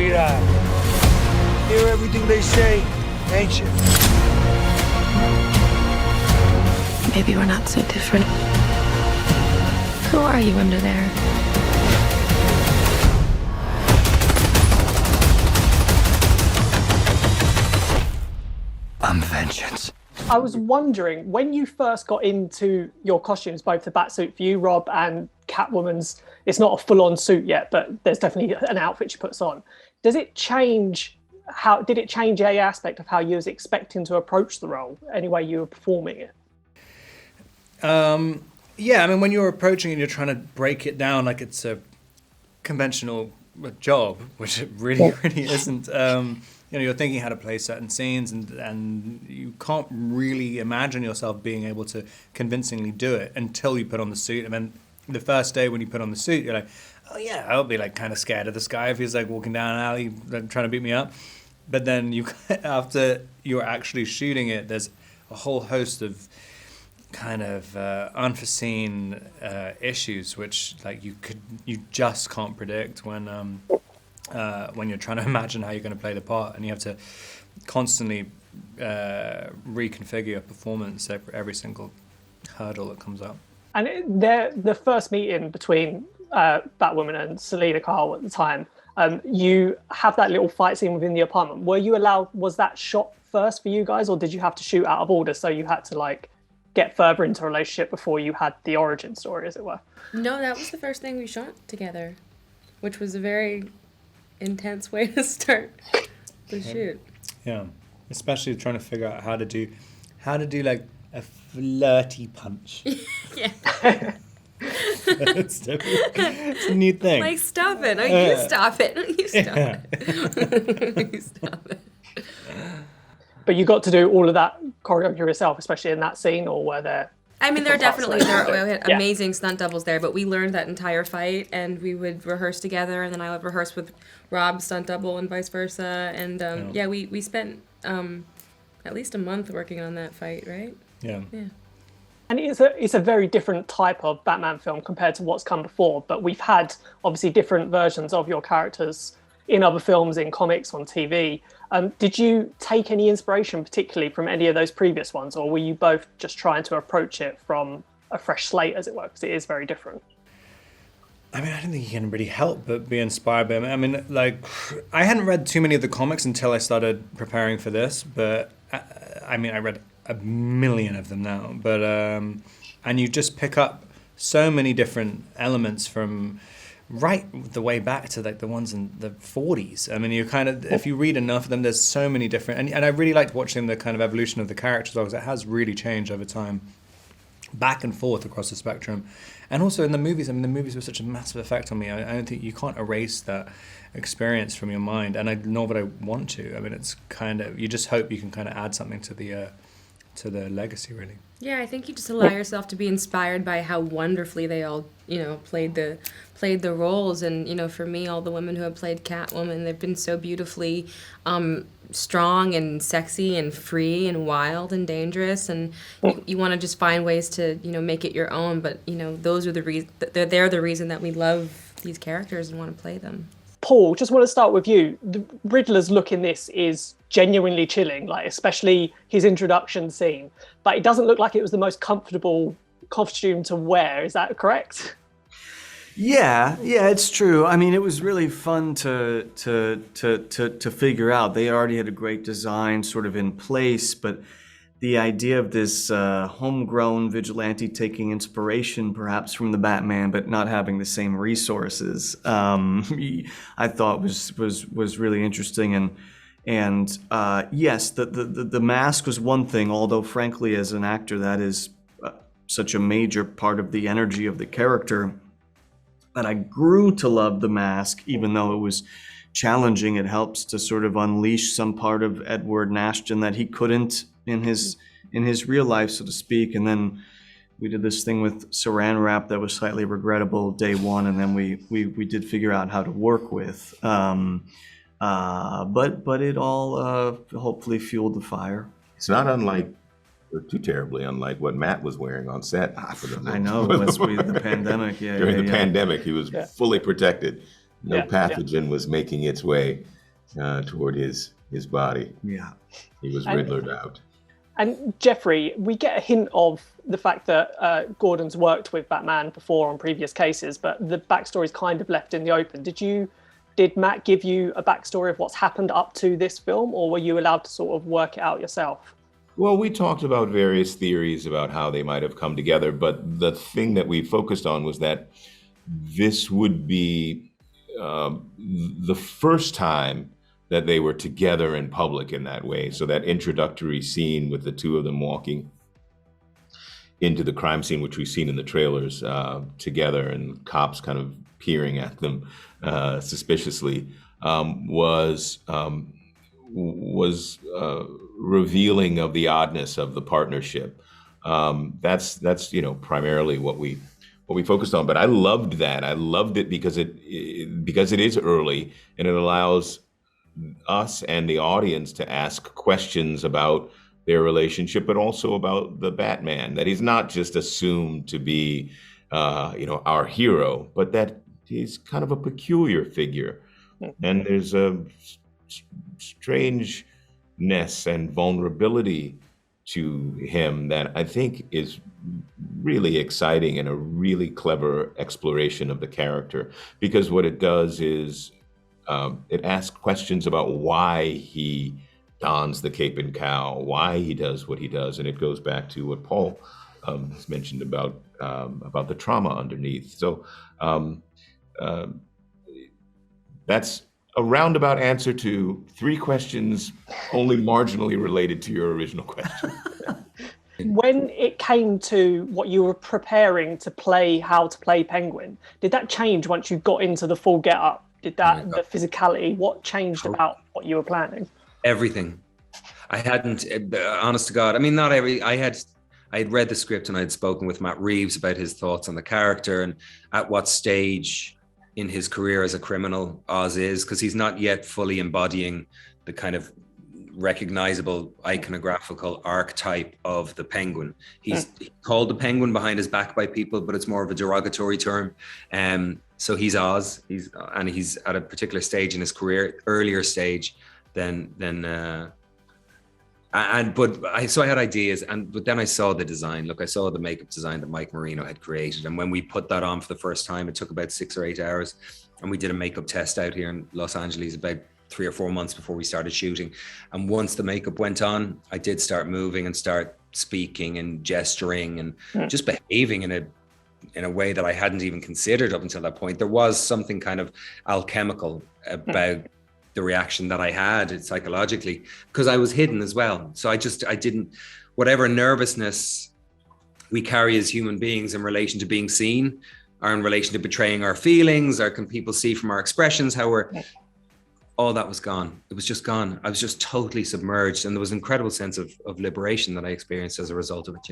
sweetheart. Hear everything they say, ain't you? Maybe we're not so different. Who are you under there? I'm vengeance. I was wondering, when you first got into your costumes, both the Batsuit for you, Rob, and Catwoman's, it's not a full-on suit yet, but there's definitely an outfit she puts on. Did it change any aspect of how you was expecting to approach the role, any way you were performing it? Yeah, I mean, when you're approaching it, you're trying to break it down like it's a conventional job, which it really isn't. You're thinking how to play certain scenes, and you can't really imagine yourself being able to convincingly do it until you put on the suit. And then the first day when you put on the suit, you're like, oh yeah, I'll be like kind of scared of this guy if he's like walking down an alley trying to beat me up. But then after you're actually shooting it, there's a whole host of kind of unforeseen issues which like you just can't predict when you're trying to imagine how you're going to play the part, and you have to constantly reconfigure your performance every single hurdle that comes up. And the first meeting between Batwoman and Selena Kyle at the time, you have that little fight scene within the apartment. Was that shot first for you guys, or did you have to shoot out of order, so you had to like get further into a relationship before you had the origin story, as it were? No, that was the first thing we shot together, which was a very intense way to start the shoot. Yeah, especially trying to figure out how to do like a flirty punch. Yeah. It's a new thing. Like, stop it. Oh, you stop it. You stop it. You stop it. But you got to do all of that choreography yourself, especially in that scene, or were there? I mean, there had Yeah. amazing stunt doubles there, but we learned that entire fight, and we would rehearse together, and then I would rehearse with Rob's stunt double and vice versa. And we spent at least a month working on that fight, right? Yeah. And it's a very different type of Batman film compared to what's come before. But we've had obviously different versions of your characters in other films, in comics, on TV. Did you take any inspiration particularly from any of those previous ones, or were you both just trying to approach it from a fresh slate, as it were, because it is very different? I mean, I don't think you can really help but be inspired by it. I mean, like, I hadn't read too many of the comics until I started preparing for this, but I read a million of them now. But and you just pick up so many different elements from right the way back to like the ones in the 40s. I mean, you kind of, if you read enough of them, there's so many different, and I really liked watching the kind of evolution of the characters as well, because it has really changed over time, back and forth across the spectrum. And also in the movies, I mean, the movies were such a massive effect on me. I don't think you can't erase that experience from your mind, and nor would I want to. I mean, it's kind of, you just hope you can kind of add something to the legacy, really. Yeah, I think you just allow yourself to be inspired by how wonderfully they all, played the roles. And, for me, all the women who have played Catwoman, they've been so beautifully strong and sexy and free and wild and dangerous. And you want to just find ways to, make it your own. But, those are they're the reason that we love these characters and want to play them. Paul, just want to start with you. The Riddler's look in this is genuinely chilling, like especially his introduction scene. But it doesn't look like it was the most comfortable costume to wear. Is that correct? Yeah, it's true. I mean, it was really fun to figure out. They already had a great design sort of in place, but the idea of this homegrown vigilante taking inspiration perhaps from the Batman, but not having the same resources, I thought was really interesting. And yes, the mask was one thing, although frankly, as an actor, that is such a major part of the energy of the character. And I grew to love the mask, even though it was challenging. It helps to sort of unleash some part of Edward Nashton that he couldn't in his real life, so to speak. And then we did this thing with Saran wrap that was slightly regrettable day one, and then we did figure out how to work with. But it all hopefully fueled the fire. It's not unlike, or too terribly unlike, what Matt was wearing on set. I know, it must be the pandemic. During the pandemic, he was fully protected. No Yeah, pathogen was making its way toward his body. Yeah. He was Riddlered out. And Jeffrey, we get a hint of the fact that Gordon's worked with Batman before on previous cases, but the backstory is kind of left in the open. Did Matt give you a backstory of what's happened up to this film, or were you allowed to sort of work it out yourself? Well, we talked about various theories about how they might have come together, but the thing that we focused on was that this would be the first time that they were together in public in that way. So that introductory scene with the two of them walking into the crime scene, which we've seen in the trailers together, and cops kind of peering at them suspiciously, was revealing of the oddness of the partnership. That's primarily what we focused on. But I loved that. I loved it because it is early, and it allows us and the audience to ask questions about their relationship, but also about the Batman, that he's not just assumed to be, our hero, but that he's kind of a peculiar figure. And there's a strangeness and vulnerability to him that I think is really exciting and a really clever exploration of the character, because what it does is it asks questions about why he dons the cape and cowl, why he does what he does, and it goes back to what Paul has mentioned about the trauma underneath. So that's a roundabout answer to three questions only marginally related to your original question. When it came to what you were preparing to play, how to play Penguin, did that change once you got into the full get-up? Did that, the physicality, what changed about what you were planning? Everything. I hadn't, honest to God, I mean, not every, I had read the script and I had spoken with Matt Reeves about his thoughts on the character and at what stage in his career as a criminal Oz is, because he's not yet fully embodying the kind of recognizable iconographical archetype of the Penguin. He's called the Penguin behind his back by people, but it's more of a derogatory term. So he's Oz. He's at a particular stage in his career, earlier stage than so I had ideas, but then I saw the design. Look, I saw the makeup design that Mike Marino had created, and when we put that on for the first time, it took about 6 or 8 hours, and we did a makeup test out here in Los Angeles about 3 or 4 months before we started shooting. And once the makeup went on, I did start moving and start speaking and gesturing and just behaving in a way that I hadn't even considered up until that point. There was something kind of alchemical about the reaction that I had psychologically, because I was hidden as well. So I didn't, whatever nervousness we carry as human beings in relation to being seen, or in relation to betraying our feelings, or can people see from our expressions how we're, all that was gone. It was just gone. I was just totally submerged, and there was an incredible sense of liberation that I experienced as a result of it,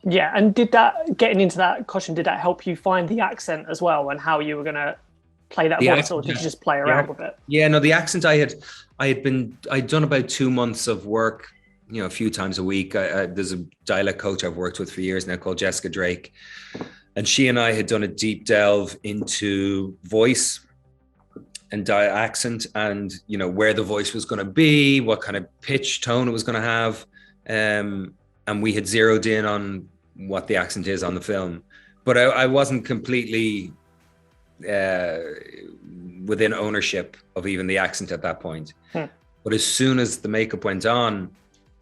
Yeah, and getting into that question, did that help you find the accent as well, and how you were going to play that voice, or did you just play around with it? Yeah, no, the accent I'd done about 2 months of work, a few times a week. There's a dialect coach I've worked with for years now called Jessica Drake, and she and I had done a deep delve into voice and accent, and where the voice was going to be, what kind of pitch tone it was going to have, and we had zeroed in on what the accent is on the film, but I wasn't completely within ownership of even the accent at that point. But as soon as the makeup went on,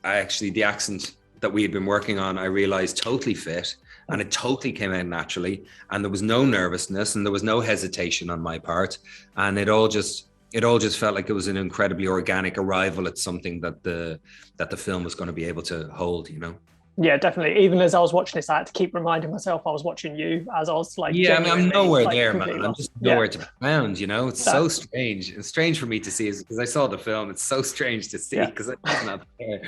the accent that we had been working on, I realized totally fit, and it totally came out naturally, and there was no nervousness and there was no hesitation on my part, and it all just felt like it was an incredibly organic arrival at something that the film was going to be able to hold. Yeah, definitely. Even as I was watching this, I had to keep reminding myself I was watching you, as I was like, yeah, I mean, I'm nowhere there, man. completely I'm lost. just nowhere to be found. It's so strange. It's strange for me to see, because I saw the film. It's so strange to see because I'm not there.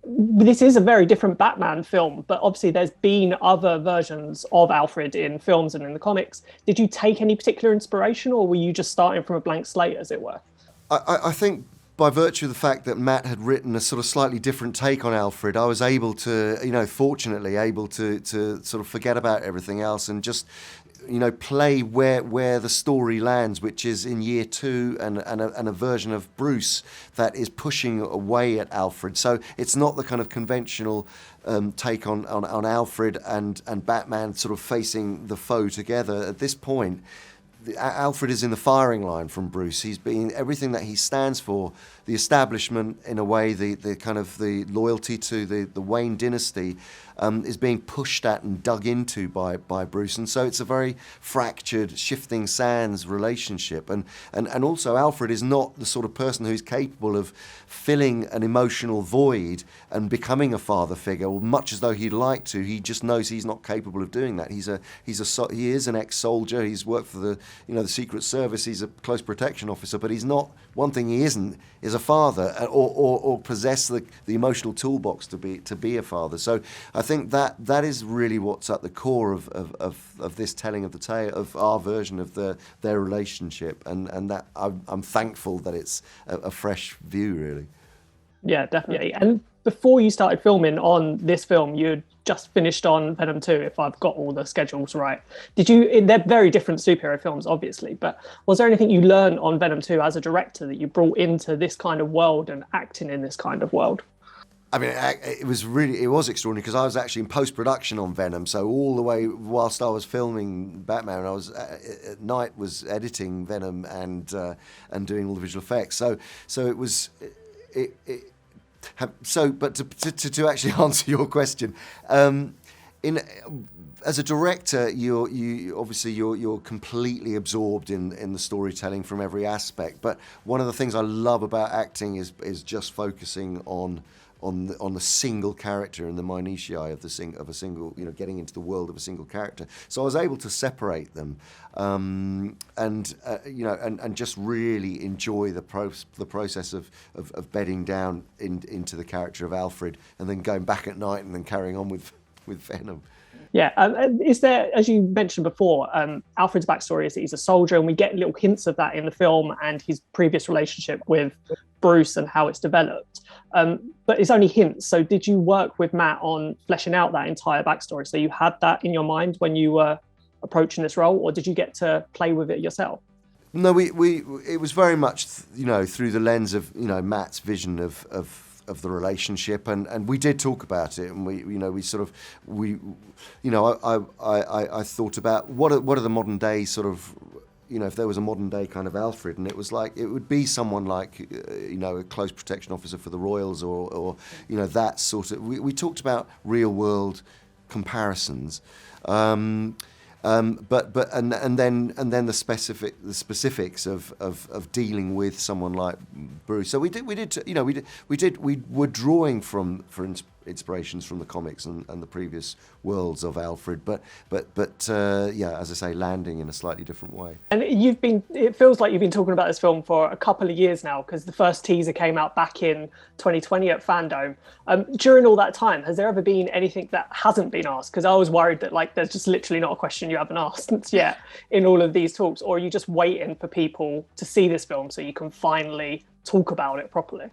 This is a very different Batman film, but obviously there's been other versions of Alfred in films and in the comics. Did you take any particular inspiration, or were you just starting from a blank slate, as it were? I think by virtue of the fact that Matt had written a sort of slightly different take on Alfred, I was able to, fortunately able to sort of forget about everything else and just play where the story lands, which is in year 2 and a version of Bruce that is pushing away at Alfred. So it's not the kind of conventional take on Alfred and Batman sort of facing the foe together. At this point, Alfred is in the firing line from Bruce. He's been everything that he stands for, the establishment in a way, the kind of the loyalty to the Wayne dynasty is being pushed at and dug into by Bruce. And so it's a very fractured, shifting sands relationship. And also Alfred is not the sort of person who's capable of filling an emotional void and becoming a father figure, much as though he'd like to. He just knows he's not capable of doing that. He is an ex-soldier. He's worked for the Secret Service. He's a close protection officer, but he's not. One thing he isn't is a father, or possess the emotional toolbox to be a father. So I think that is really what's at the core of this telling of the tale, of our version of their relationship, and that I'm thankful that it's a fresh view, really. Yeah, definitely. And before you started filming on this film, you'd just finished on Venom 2, if I've got all the schedules right. They're very different superhero films, obviously, but was there anything you learned on Venom 2 as a director that you brought into this kind of world and acting in this kind of world? I mean, it was extraordinary, because I was actually in post-production on Venom, so all the way whilst I was filming Batman, I was at night was editing Venom and doing all the visual effects. So it was. But to actually answer your question, as a director, you're completely absorbed in the storytelling from every aspect. But one of the things I love about acting is just focusing on the single character and the minutiae of a single, getting into the world of a single character. So I was able to separate them, and just really enjoy the process of bedding down into the character of Alfred, and then going back at night and then carrying on with Venom. Yeah, is there, as you mentioned before, Alfred's backstory is that he's a soldier, and we get little hints of that in the film and his previous relationship with Bruce and how it's developed. But it's only hints. So did you work with Matt on fleshing out that entire backstory? So you had that in your mind when you were approaching this role, or did you get to play with it yourself? No, it was very much through the lens of Matt's vision of the relationship, and we did talk about it, and I thought about what are the modern day sort of, if there was a modern day kind of Alfred, and it was like it would be someone like a close protection officer for the Royals, or that sort of. We talked about real world comparisons. But then the specifics of dealing with someone like Bruce. So we were drawing from inspirations from the comics and the previous worlds of Alfred, but as I say, landing in a slightly different way. And it feels like you've been talking about this film for a couple of years now, because the first teaser came out back in 2020 at Fandom. During all that time, has there ever been anything that hasn't been asked? Because I was worried that there's just literally not a question you haven't asked yet in all of these talks, or are you just waiting for people to see this film so you can finally talk about it properly?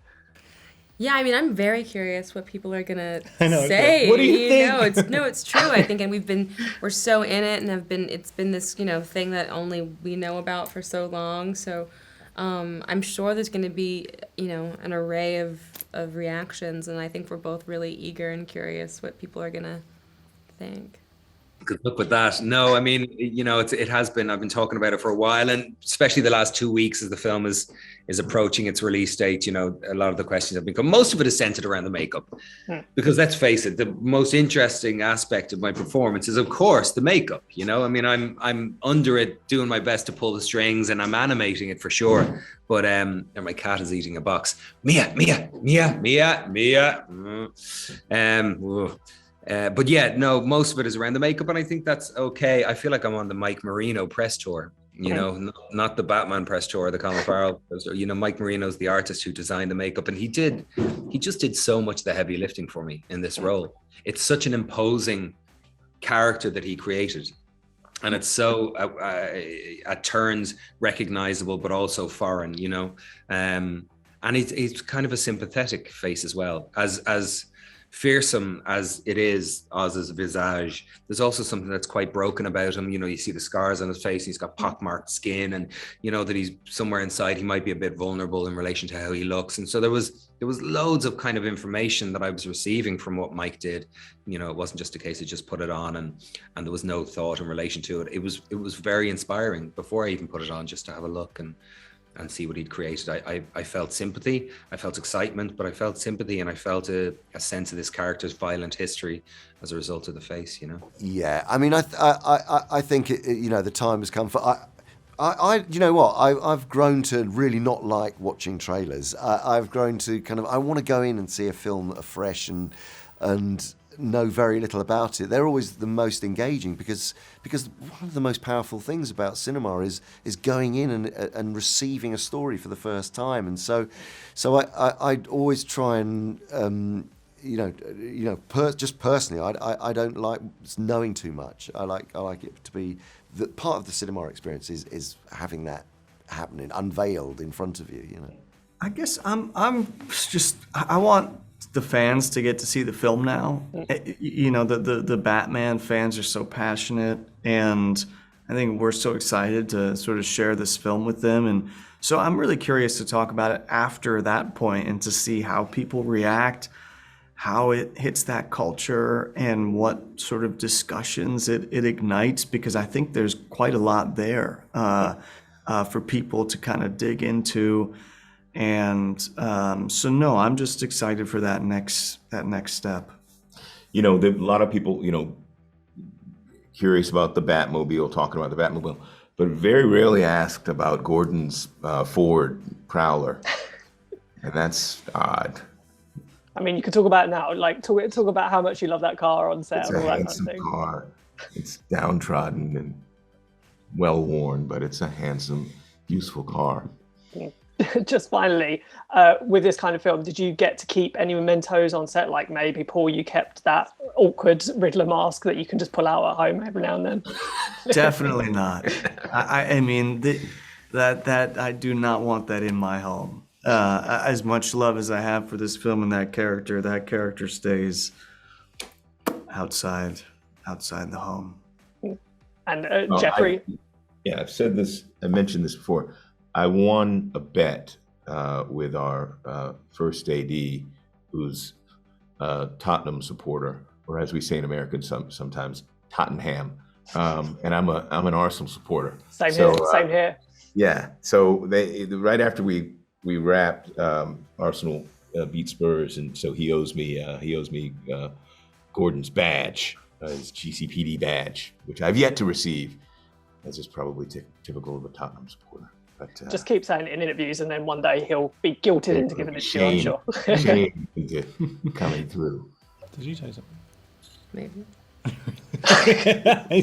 Yeah, I mean, I'm very curious what people are gonna say. What do you think? It's true. I think, and we're so in it, and it's been this, thing that only we know about for so long. So, I'm sure there's gonna be, an array of reactions, and I think we're both really eager and curious what people are gonna think. Good luck with that. No, I mean, it has been, I've been talking about it for a while, and especially the last 2 weeks as the film is approaching its release date, a lot of the questions have become, most of it is centered around the makeup. Because let's face it, the most interesting aspect of my performance is, of course, the makeup. I mean, I'm under it, doing my best to pull the strings, and I'm animating it for sure. But and my cat is eating a box. Mia. But yeah, no, most of it is around the makeup, and I think that's okay. I feel like I'm on the Mike Marino press tour, not the Batman press tour or the Colin Farrell press tour. Mike Marino's the artist who designed the makeup, and he just did so much of the heavy lifting for me in this role. It's such an imposing character that he created, and it's so at turns recognizable, but also foreign, and he's kind of a sympathetic face as well, as fearsome as it is, Oz's visage, there's also something that's quite broken about him. You see the scars on his face, he's got pockmarked skin, and that he's somewhere inside, he might be a bit vulnerable in relation to how he looks. And so there was loads of kind of information that I was receiving from what Mike did. It wasn't just a case of just put it on and there was no thought in relation to it. It was very inspiring before I even put it on, just to have a look and see what he'd created. I felt sympathy, I felt excitement, but I felt sympathy, and I felt a sense of this character's violent history as a result of the face. Yeah, I mean, I think the time has come for. I've grown to really not like watching trailers. I've grown to I want to go in and see a film afresh and know very little about it. They're always the most engaging because one of the most powerful things about cinema is going in and receiving a story for the first time. And so I always try and just personally, I don't like knowing too much. I like it to be that part of the cinema experience is having that happening, unveiled in front of you. I guess I want the fans to get to see the film now. The Batman fans are so passionate, and I think we're so excited to sort of share this film with them. And so I'm really curious to talk about it after that point and to see how people react, how it hits that culture, and what sort of discussions it ignites, because I think there's quite a lot there for people to kind of dig into. And so no, I'm just excited for that next step. There are a lot of people, curious about the Batmobile, talking about the Batmobile, but very rarely asked about Gordon's Ford Prowler, and that's odd. I mean, you could talk about it now, like talk about how much you love that car on set and all that kind of thing. It's a handsome car. It's downtrodden and well worn, but it's a handsome, useful car. Just finally, with this kind of film, did you get to keep any mementos on set? Like maybe, Paul, you kept that awkward Riddler mask that you can just pull out at home every now and then? Definitely not. I mean, that I do not want that in my home. As much love as I have for this film and that character stays outside the home. And Jeffrey? I've said this, I mentioned this before. I won a bet with our first AD, who's a Tottenham supporter, or as we say in America sometimes, Tottenham. And I'm an Arsenal supporter. Same here. Yeah. So right after we wrapped, Arsenal beat Spurs, and so he owes me Gordon's badge, his GCPD badge, which I've yet to receive, as is probably typical of a Tottenham supporter. But, just keep saying it in interviews, and then one day he'll be guilted into giving it to you, I'm sure. Shame into coming through. Did you say something? Maybe.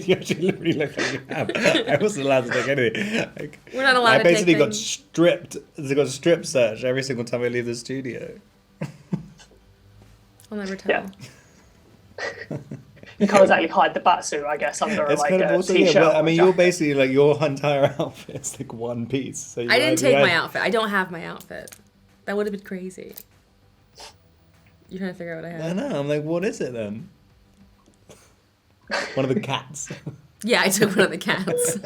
You actually really look like you have. I wasn't allowed to take anything. We're not allowed to take basically got things. stripped. They got strip search every single time I leave the studio. I'll never tell. Yeah. You can't exactly hide the batsuit, I guess, under It's like kind of a also, t-shirt. yeah, but I or mean, jacket. you're basically like your entire outfit's like one piece. So I didn't take my outfit. I don't have my outfit. That would have been crazy. You're trying to figure out what I I have. know. I'm like, what is it then? One of the cats. Yeah, I took one of the cats.